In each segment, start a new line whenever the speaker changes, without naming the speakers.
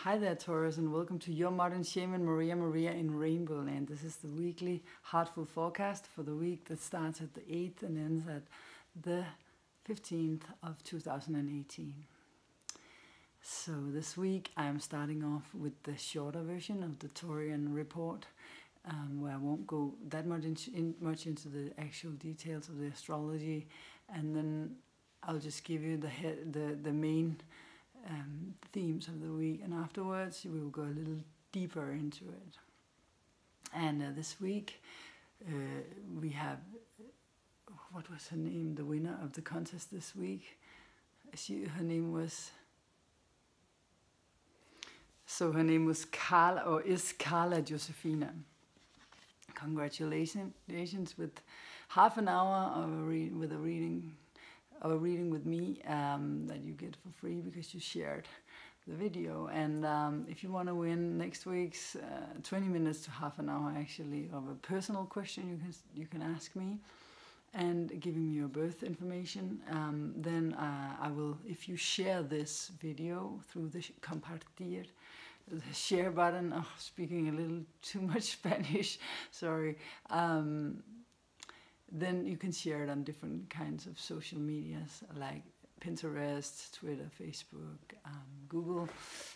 Hi there, Taurus, and welcome to your modern shaman, Maria in RainbowLand. This is the weekly heartful forecast for the week that starts at the 8th and ends at the 15th of 2018. So this week I am starting off with the shorter version of the Taurian report, where I won't go that much into the actual details of the astrology, and then I'll just give you the main themes of the week, and afterwards we will go a little deeper into it. And this week we have, what was her name, the winner of the contest this week? Her name was Carla, or is Carla Josefina. Congratulations with half an hour of a reading with me that you get for free because you shared the video. And if you want to win next week's 20 minutes to half an hour actually of a personal question you can ask me and giving me your birth information, then I will, if you share this video through the compartir, the share button, speaking a little too much Spanish, sorry, then you can share it on different kinds of social medias like Pinterest, Twitter, Facebook, Google,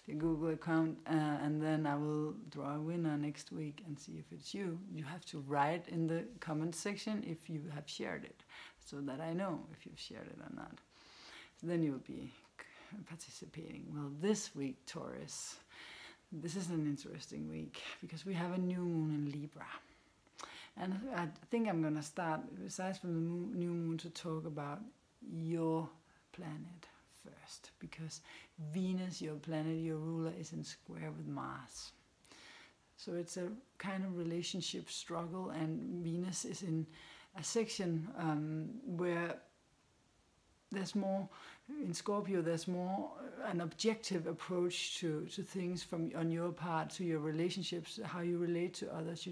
the Google account, and then I will draw a winner next week and see if it's you. You have to write in the comment section if you have shared it, so that I know if you've shared it or not. So then you'll be participating. Well, this week, Taurus, this is an interesting week because we have a new moon in Libra. And I think I'm going to start, besides from the new moon, to talk about your planet first. Because Venus, your planet, your ruler, is in square with Mars. So it's a kind of relationship struggle, and Venus is in a section where there's more, in Scorpio, there's more an objective approach to things on your part, to your relationships, how you relate to others.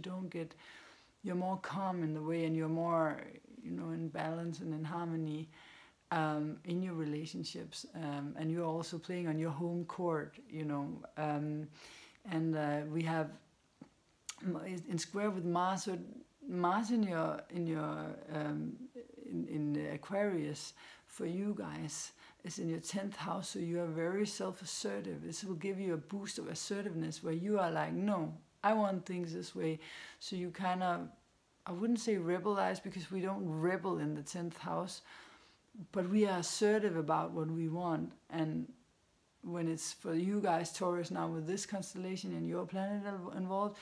You're more calm in the way, and you're more, in balance and in harmony in your relationships. And you're also playing on your home court, we have in square with Mars. So Mars in Aquarius for you guys is in your 10th house, so you are very self-assertive. This will give you a boost of assertiveness where you are like, no, I want things this way. So you kind of, I wouldn't say rebelize, because we don't rebel in the 10th house, but we are assertive about what we want. And when it's for you guys, Taurus, now with this constellation and your planet involved,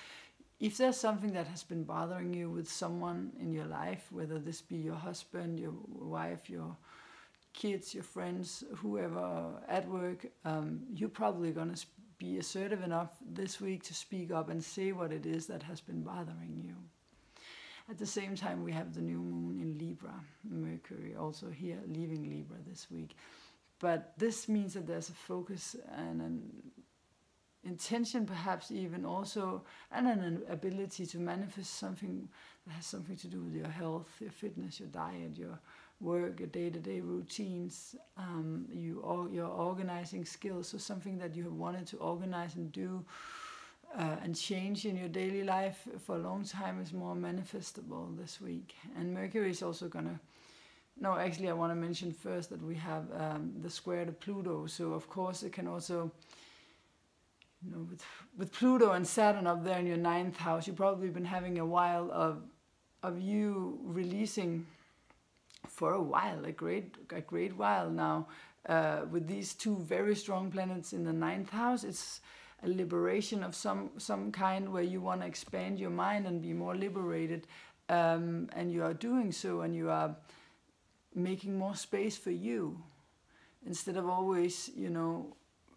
if there's something that has been bothering you with someone in your life, whether this be your husband, your wife, your kids, your friends, whoever at work, you're probably going to be assertive enough this week to speak up and say what it is that has been bothering you. At the same time, we have the new moon in Libra, Mercury also here leaving Libra this week. But this means that there's a focus and an intention, perhaps even also, and an ability to manifest something that has something to do with your health, your fitness, your diet, your work, your day-to-day routines, your organizing skills. So something that you have wanted to organize and do and change in your daily life for a long time is more manifestable this week. And Mercury is also gonna, no, actually I want to mention first that we have the square to Pluto. So of course it can also, with Pluto and Saturn up there in your 9th house, you've probably been having a while of you releasing for a while, a great while now, with these two very strong planets in the 9th house. It's a liberation of some kind where you want to expand your mind and be more liberated, and you are doing so, and you are making more space for you, instead of always,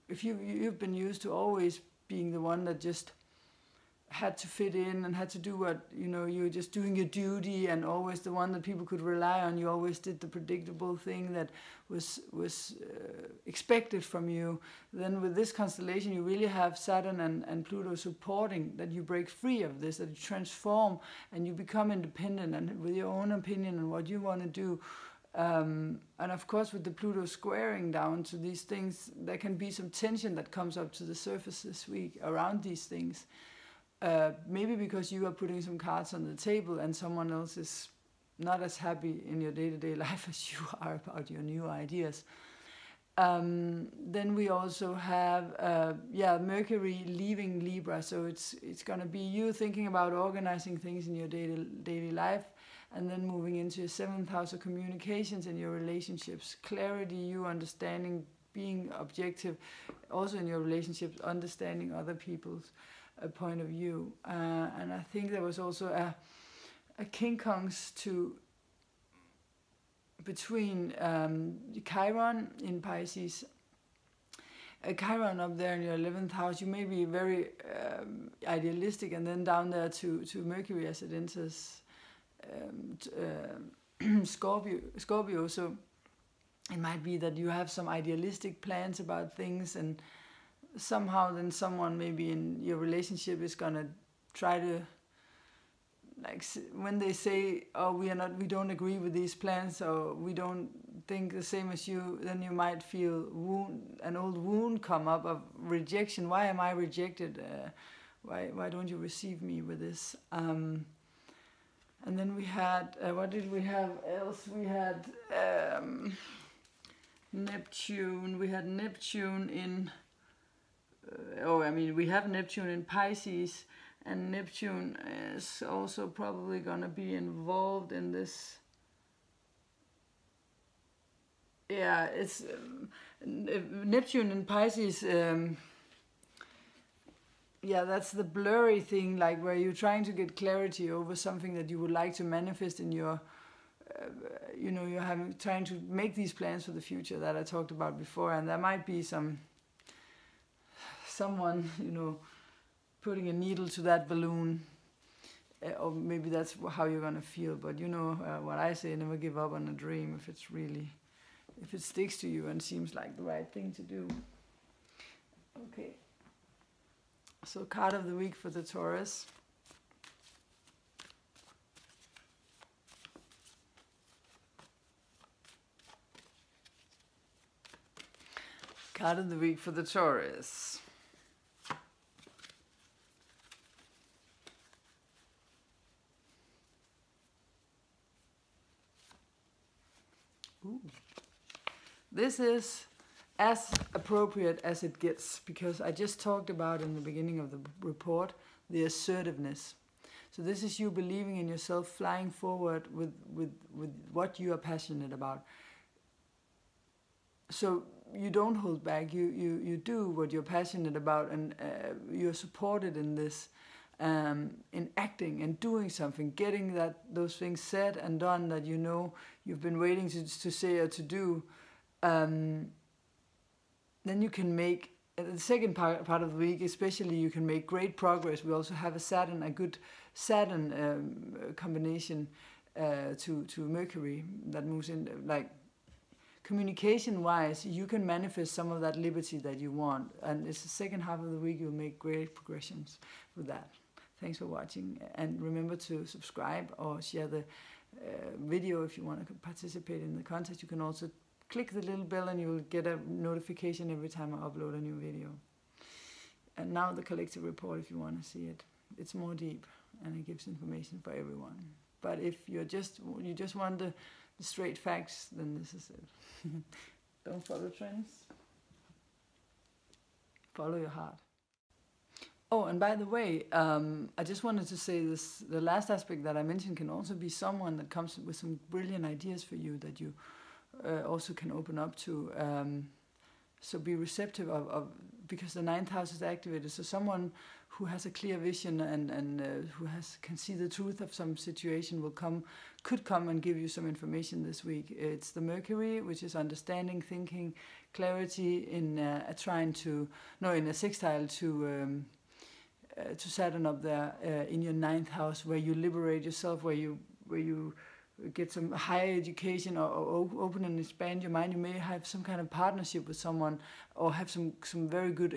if you've been used to always being the one that just had to fit in and had to do what, you were just doing your duty and always the one that people could rely on. You always did the predictable thing that was expected from you. Then with this constellation, you really have Saturn and Pluto supporting that you break free of this, that you transform and you become independent and with your own opinion and what you want to do. And of course, with the Pluto squaring down to these things, there can be some tension that comes up to the surface this week around these things. Maybe because you are putting some cards on the table and someone else is not as happy in your day-to-day life as you are about your new ideas. Then we also have Mercury leaving Libra, so it's going to be you thinking about organizing things in your daily life, and then moving into your 7th house of communications and your relationships, clarity, you understanding, being objective, also in your relationships, understanding other people's point of view. And I think there was also a King Kongs between Chiron in Pisces, Chiron up there in your 11th house. You may be very idealistic, and then down there to Mercury as it enters Scorpio. So it might be that you have some idealistic plans about things, and somehow then someone maybe in your relationship is gonna try to, like, when they say, oh, we don't agree with these plans, or we don't think the same as you, then you might feel an old wound come up of rejection. Why am I rejected? Why don't you receive me with this? And then we had, what did we have else? We had Neptune. We had Neptune in, we have Neptune in Pisces, and Neptune is also probably going to be involved in this. Yeah, it's Neptune in Pisces. Yeah, that's the blurry thing, like where you're trying to get clarity over something that you would like to manifest in your, you're trying to make these plans for the future that I talked about before, and there might be someone, putting a needle to that balloon, or maybe that's how you're gonna feel. But what I say, never give up on a dream if it sticks to you and seems like the right thing to do. Okay. So card of the week for the Taurus. Card of the week for the Taurus. Ooh. This is as appropriate as it gets, because I just talked about in the beginning of the report the assertiveness. So this is you believing in yourself, flying forward with what you are passionate about. So you don't hold back, you do what you're passionate about, and you're supported in this, in acting and doing something, getting those things said and done that you've been waiting to say or to do. Then you can make, the second part of the week especially, you can make great progress. We also have a good Saturn combination to Mercury that moves in, like, communication-wise, you can manifest some of that liberty that you want. And it's the second half of the week, you'll make great progressions with that. Thanks for watching. And remember to subscribe or share the video if you want to participate in the contest. You can also click the little bell and you'll get a notification every time I upload a new video. And now the collective report, if you want to see it. It's more deep and it gives information for everyone. But if you just want the straight facts, then this is it. Don't follow trends. Follow your heart. Oh, and by the way, I just wanted to say this, the last aspect that I mentioned can also be someone that comes with some brilliant ideas for you that you also can open up to. So be receptive of because the 9th house is activated. So someone who has a clear vision and who can see the truth of some situation could come and give you some information this week. It's the Mercury, which is understanding, thinking, clarity in a sextile to Saturn up there in your 9th house, where you liberate yourself, where you get some higher education or open and expand your mind. You may have some kind of partnership with someone, or have some very good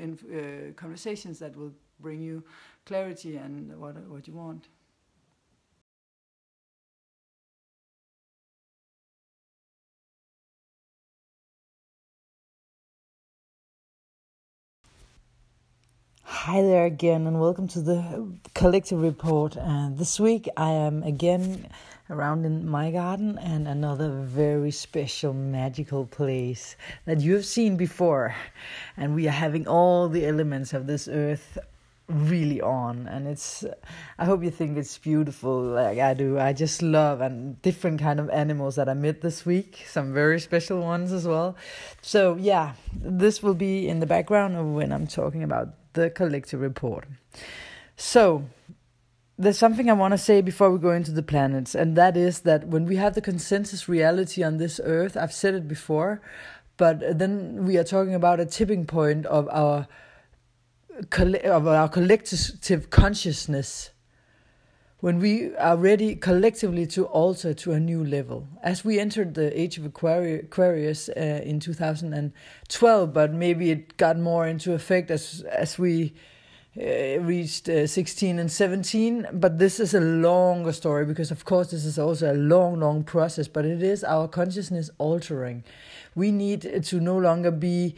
conversations that will bring you clarity and what you want.
Hi there again, and welcome to the collective report. And this week I am again around in my garden and another very special magical place that you have seen before. And we are having all the elements of this earth really on, and I hope you think it's beautiful like I do. I just love and different kind of animals that I met this week, some very special ones as well. So yeah, this will be in the background of when I'm talking about the collective report. So there's something I want to say before we go into the planets, and that is that when we have the consensus reality on this earth, I've said it before, but then we are talking about a tipping point of our collective consciousness, when we are ready collectively to alter to a new level. As we entered the age of Aquarius in 2012, but maybe it got more into effect as we reached 16 and 17. But this is a longer story, because of course this is also a long process, but it is our consciousness altering. We need to no longer be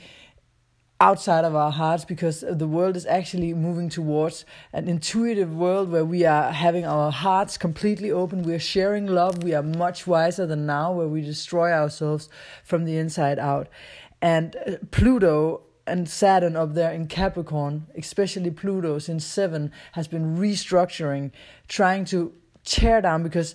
outside of our hearts, because the world is actually moving towards an intuitive world where we are having our hearts completely open. We are sharing love. We are much wiser than now, where we destroy ourselves from the inside out. And Pluto and Saturn up there in Capricorn, especially Pluto since 7, has been restructuring, trying to tear down, because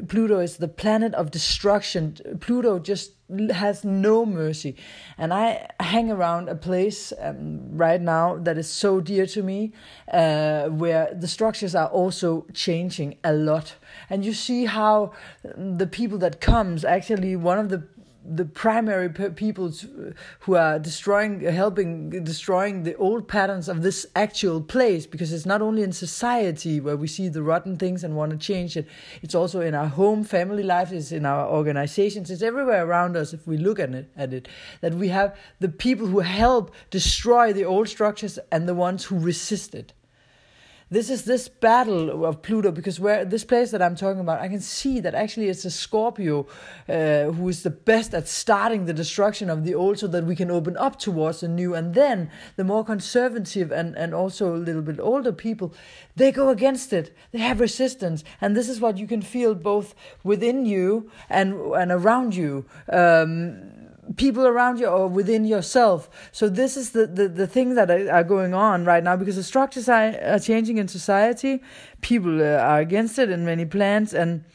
Pluto is the planet of destruction. Pluto just has no mercy. And I hang around a place right now that is so dear to me, where the structures are also changing a lot. And you see how the people that comes, actually one of the primary people who are helping destroying the old patterns of this actual place, because it's not only in society where we see the rotten things and want to change it, it's also in our home, family life, it's in our organizations, it's everywhere around us. If we look at it, that we have the people who help destroy the old structures and the ones who resist it. This is this battle of Pluto, because where this place that I'm talking about, I can see that actually it's a Scorpio who is the best at starting the destruction of the old, so that we can open up towards the new. And then the more conservative and also a little bit older people, they go against it. They have resistance. And this is what you can feel both within you and around you. People around you or within yourself. So this is the things that are going on right now, because the structures are changing in society. People are against it in many plans. And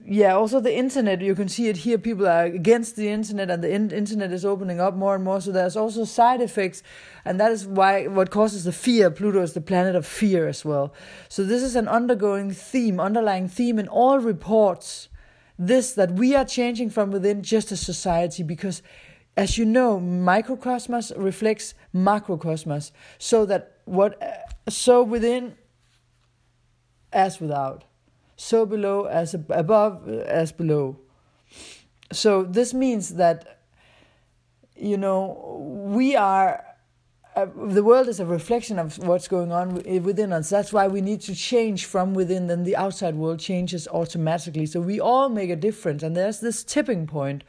yeah, also the internet, you can see it here. People are against the internet, and the internet is opening up more and more. So there's also side effects, and that is what causes the fear. Pluto is the planet of fear as well. So this is an underlying theme in all reports. That we are changing from within, just as society, because as you know, microcosmos reflects macrocosmos, so within as without, so below as above as below. So this means that, we are the world is a reflection of what's going on within us. That's why we need to change from within. Then the outside world changes automatically. So we all make a difference. And there's this tipping point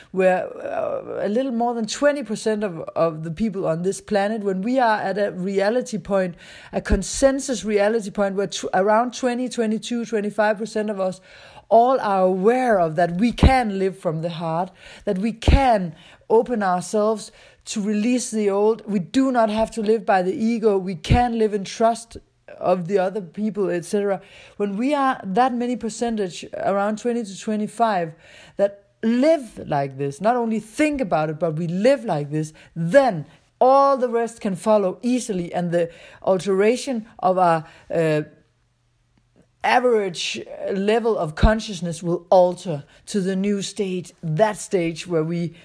where a little more than 20% of the people on this planet, when we are at a reality point, a consensus reality point, where around 20, 22, 25% of us all are aware of that we can live from the heart, that we can open ourselves to release the old. We do not have to live by the ego. We can live in trust of the other people, etc. When we are that many percentage, around 20 to 25, that live like this, not only think about it, but we live like this, then all the rest can follow easily, and the alteration of our average level of consciousness will alter to the new state, that stage where we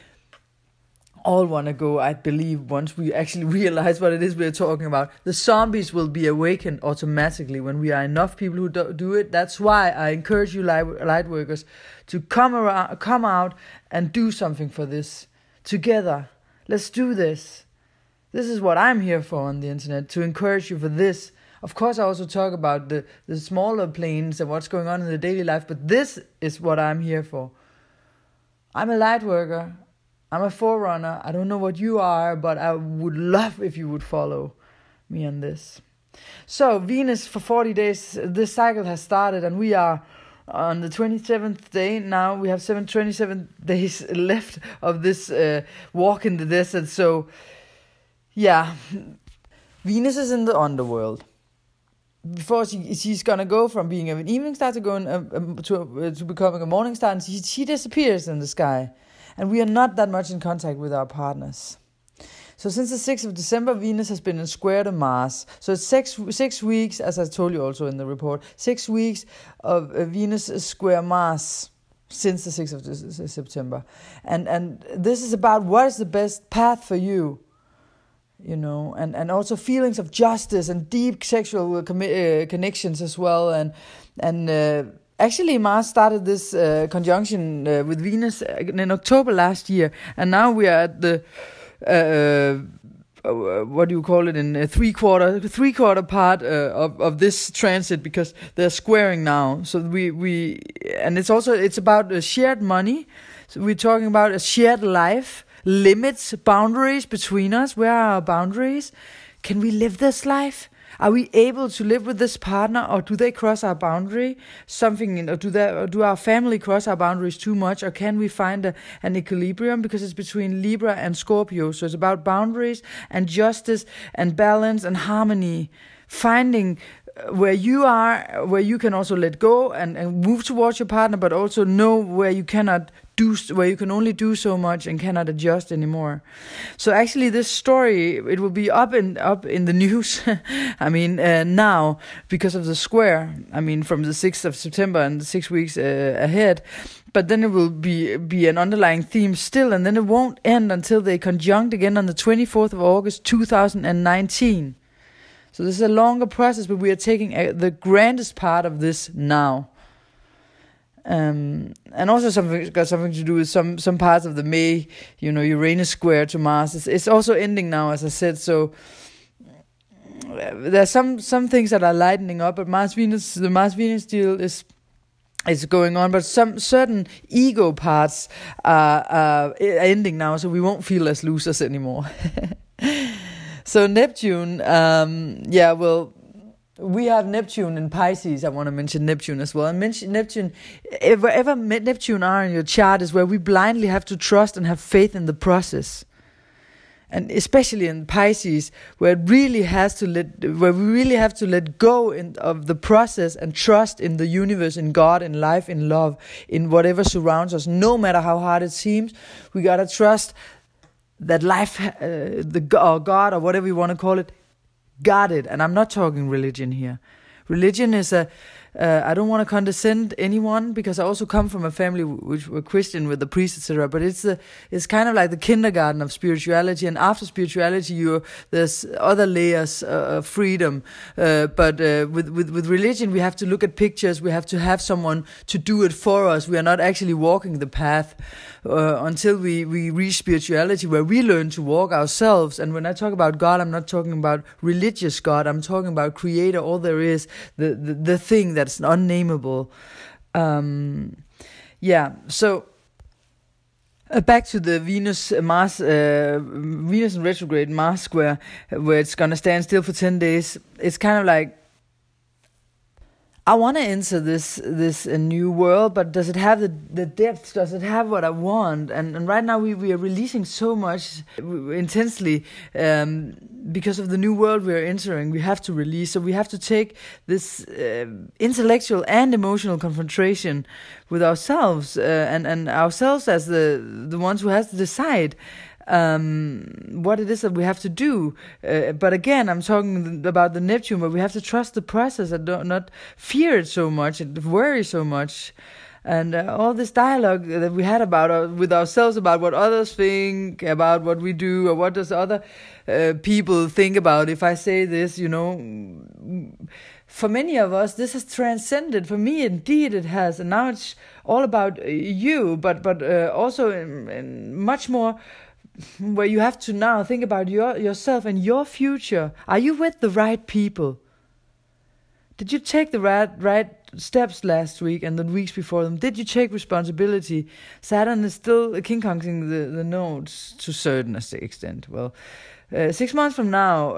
all want to go, I believe, once we actually realize what it is we're talking about. The zombies will be awakened automatically when we are enough people who do it. That's why I encourage you light workers to come out and do something for this together. Let's do this. This is what I'm here for on the internet, to encourage you for this. Of course, I also talk about the smaller planes and what's going on in the daily life, but this is what I'm here for. I'm a light worker. I'm a forerunner. I don't know what you are, but I would love if you would follow. me on this. So Venus for 40 days, this cycle has started, and we are on the 27th day. Now we have 27 days left of this walk in the desert. So yeah, Venus is in the underworld. Before she's gonna go from being an evening star to going to becoming a morning star, and she disappears in the sky, and we are not that much in contact with our partners. So since the 6th of December, Venus has been in square to Mars. So it's six weeks, as I told you also in the report, 6 weeks of Venus square Mars since the 6th of September, and this is about what is the best path for you. You know, and also feelings of justice and deep sexual connections as well, and actually Mars started this conjunction with Venus in October last year, and now we are at the what do you call it, in a three quarter part of this transit, because they're squaring now. So we and it's about shared money. So we're talking about a shared life. Limits, boundaries between us. Where are our boundaries? Can we live this life? Are we able to live with this partner, or do they cross our boundary? Or do our family cross our boundaries too much, or can we find an equilibrium? Because it's between Libra and Scorpio, so it's about boundaries and justice and balance and harmony. Finding where you are, where you can also let go and move towards your partner, but also know where you cannot where you can only do so much and cannot adjust anymore. So actually this story, it will be up in the news I mean now, because of the square, I mean from the 6th of September and the 6 weeks ahead, but then it will be an underlying theme still, and then it won't end until they conjunct again on the 24th of August 2019. So this is a longer process, but we are taking the grandest part of this now. And also got something to do with some parts of the May, you know, Uranus square to Mars. It's also ending now, as I said. So there's some things that are lightening up, but the Mars Venus deal is going on, but some certain ego parts are ending now, so we won't feel as losers anymore. So Neptune, we have Neptune in Pisces. I want to mention Neptune as well. And mention Neptune, wherever Neptune are in your chart is where we blindly have to trust and have faith in the process. And especially in Pisces, where we really have to let go of the process and trust in the universe, in God, in life, in love, in whatever surrounds us. No matter how hard it seems, we gotta trust that life, or God, or whatever you want to call it, got it. And I'm not talking religion here. Religion is I don't want to condescend anyone, because I also come from a family which were Christian with the priest, etc. But it's kind of like the kindergarten of spirituality, and after spirituality, there's other layers of freedom. But with religion, we have to look at pictures. We have to have someone to do it for us. We are not actually walking the path until we reach spirituality, where we learn to walk ourselves. And when I talk about God, I'm not talking about religious God. I'm talking about Creator, all there is, the thing that's unnameable. So back to the Venus in retrograde Mars square, where it's gonna stand still for 10 days. It's kind of like, I want to enter this new world, but does it have the depth? Does it have what I want? And right now we are releasing so much intensely because of the new world we are entering. We have to release, so we have to take this intellectual and emotional confrontation with ourselves, and ourselves as the ones who has to decide what it is that we have to do. But again, I'm talking about the Neptune, where we have to trust the process and not fear it so much and worry so much. And all this dialogue that we had about with ourselves, about what others think, about what we do, or what does other people think about if I say this, you know. For many of us, this has transcended. For me, indeed, it has. And now it's all about you, but also in much more, where you have to now think about yourself and your future. Are you with the right people? Did you take the right steps last week and the weeks before them? Did you take responsibility? Saturn is still king-konging the nodes to a certain extent. Well, 6 months from now,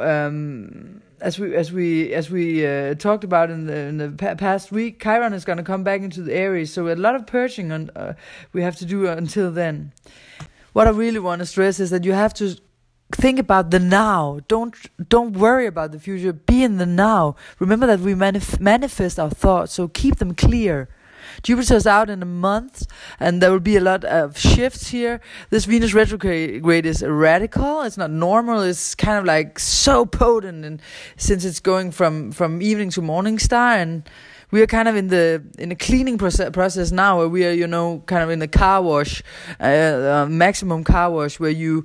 as we talked about in the past week, Chiron is going to come back into the Aries. So a lot of purging we have to do until then. What I really want to stress is that you have to think about the now. Don't worry about the future. Be in the now. Remember that we manifest our thoughts, so keep them clear. Jupiter's out in a month, and there will be a lot of shifts here. This Venus retrograde is radical. It's not normal. It's kind of like so potent, and since it's going from evening to morning star, and we are kind of in a cleaning process now, where we are, kind of in the car wash, maximum car wash, where you're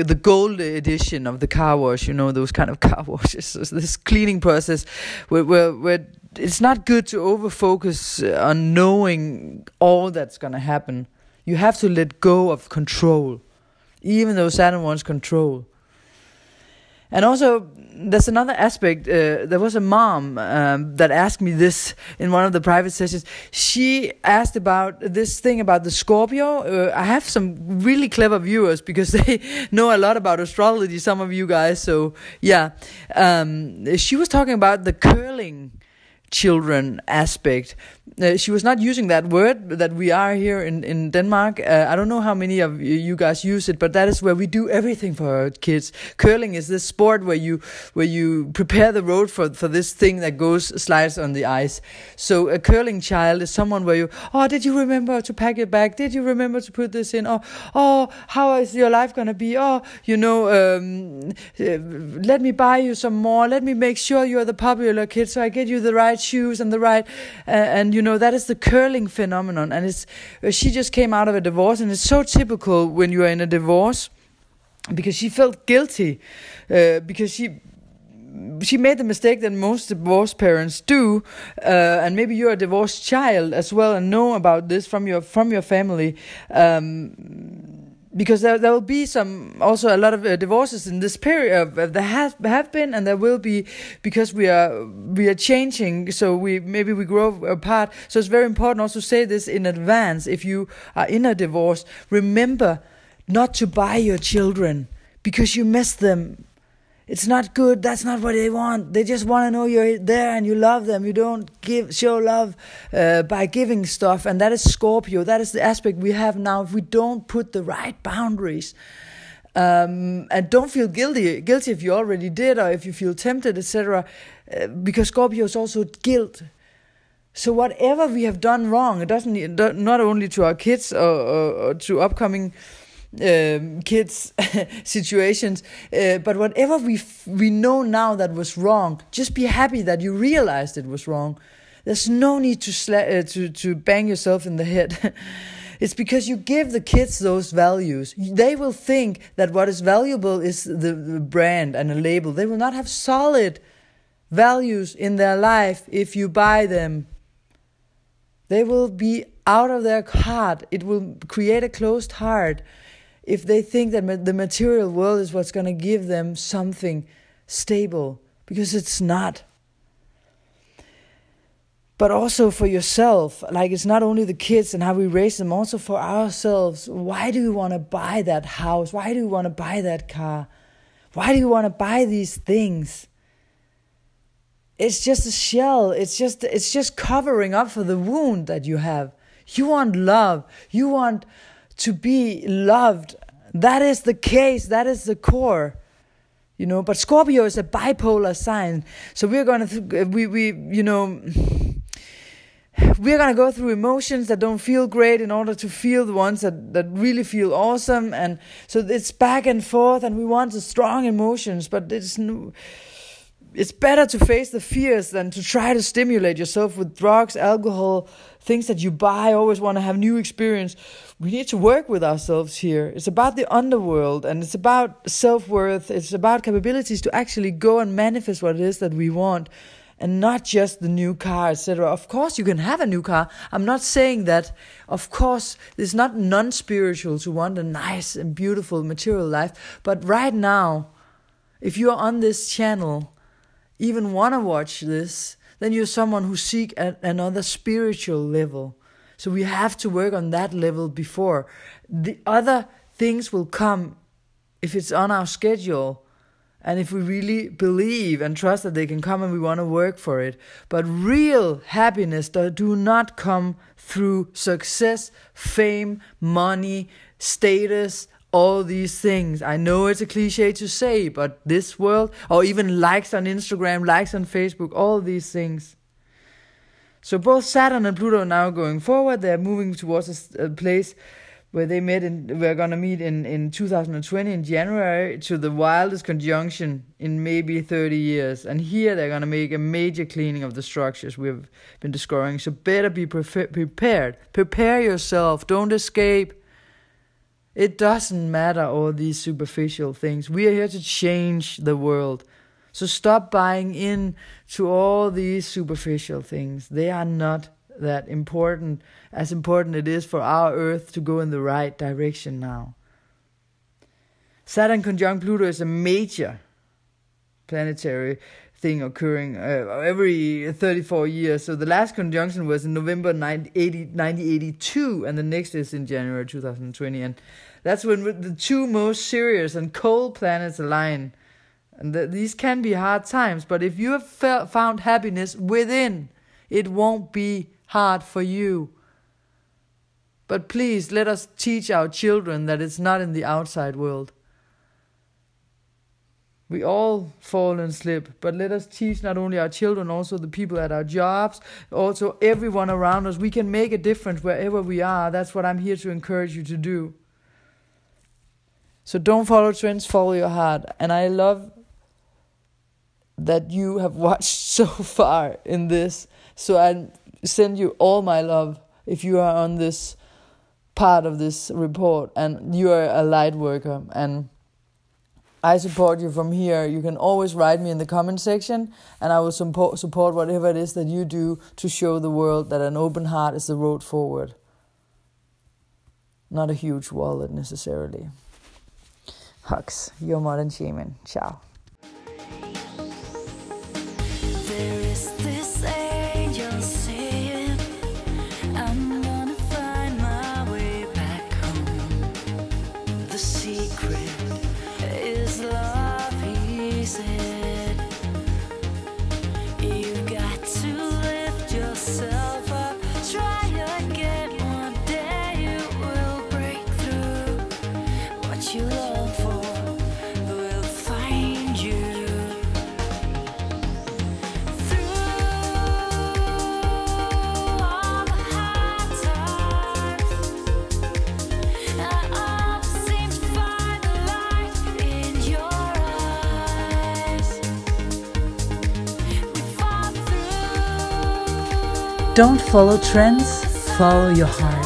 the gold edition of the car wash, those kind of car washes. So this cleaning process where it's not good to over-focus on knowing all that's going to happen. You have to let go of control, even though Saturn wants control. And also, there's another aspect. There was a mom that asked me this in one of the private sessions. She asked about this thing about the Scorpio. I have some really clever viewers because they know a lot about astrology, some of you guys. So, yeah. She was talking about the curling children aspect. She was not using that word that we are here in Denmark. I don't know how many of you guys use it, but that is where we do everything for our kids. Curling is this sport where you prepare the road for this thing that slides on the ice. So a curling child is someone where did you remember to pack your bag? Did you remember to put this in? How is your life gonna be? Let me buy you some more. Let me make sure you're the popular kid, so I get you the right shoes and the right that is the curling phenomenon. And she just came out of a divorce, and it's so typical when you are in a divorce, because she felt guilty because she made the mistake that most divorced parents do, and maybe you're a divorced child as well and know about this from your family. Because there will be also a lot of divorces in this period. There have been, and there will be, because we are changing. So we grow apart. So it's very important also to say this in advance. If you are in a divorce, remember not to buy your children because you miss them. It's not good. That's not what they want. They just want to know you're there and you love them. You don't show love by giving stuff. And that is Scorpio. That is the aspect we have now. If we don't put the right boundaries, and don't feel guilty if you already did, or if you feel tempted, etc. Because Scorpio is also guilt. So whatever we have done wrong, it doesn't not only to our kids or to upcoming kids situations, but whatever we know now that was wrong, just be happy that you realized it was wrong. There's no need to bang yourself in the head. It's because you give the kids those values. They will think that what is valuable is the brand and a label. They will not have solid values in their life if you buy them. They will be out of their heart. It will create a closed heart if they think that the material world is what's going to give them something stable, because it's not. But also for yourself, like it's not only the kids and how we raise them, also for ourselves. Why do you want to buy that house? Why do you want to buy that car? Why do you want to buy these things? It's just a shell. It's just covering up for the wound that you have. You want love. You want to be loved. That is the case. That is the core. But Scorpio is a bipolar sign. So we're going to we're going to go through emotions that don't feel great in order to feel the ones that really feel awesome. And so it's back and forth, and we want the strong emotions, but it's better to face the fears than to try to stimulate yourself with drugs, alcohol, things that you buy, always want to have new experience. We need to work with ourselves here. It's about the underworld, and it's about self-worth. It's about capabilities to actually go and manifest what it is that we want, and not just the new car, etc. Of course, you can have a new car. I'm not saying that. Of course, it's not non-spiritual to want a nice and beautiful material life. But right now, if you're on this channel, even want to watch this, then you're someone who seek another spiritual level. So we have to work on that level before. The other things will come if it's on our schedule, and if we really believe and trust that they can come and we want to work for it. But real happiness do not come through success, fame, money, status, all these things. I know it's a cliche to say, but this world, or even likes on Instagram, likes on Facebook, all these things. So both Saturn and Pluto are now going forward. They're moving towards a place where we're going to meet in 2020 in January, to the wildest conjunction in maybe 30 years. And here they're going to make a major cleaning of the structures we've been discovering. So better be prepared. Prepare yourself. Don't escape. It doesn't matter all these superficial things. We are here to change the world. So stop buying in to all these superficial things. They are not that important, as important it is for our Earth to go in the right direction now. Saturn conjunct Pluto is a major planetary thing occurring every 34 years. So the last conjunction was in November 1982, and the next is in January 2020. And that's when the two most serious and cold planets align. And these can be hard times, but if you have found happiness within, it won't be hard for you. But please, let us teach our children that it's not in the outside world. We all fall and slip, but let us teach not only our children, also the people at our jobs, also everyone around us. We can make a difference wherever we are. That's what I'm here to encourage you to do. So don't follow trends, follow your heart. And I love that you have watched so far in this. So I send you all my love if you are on this part of this report and you are a light worker, and I support you from here. You can always write me in the comment section, and I will support whatever it is that you do to show the world that an open heart is the road forward, not a huge wallet necessarily. Hugs, your modern shaman. Ciao. Don't follow trends, follow your heart.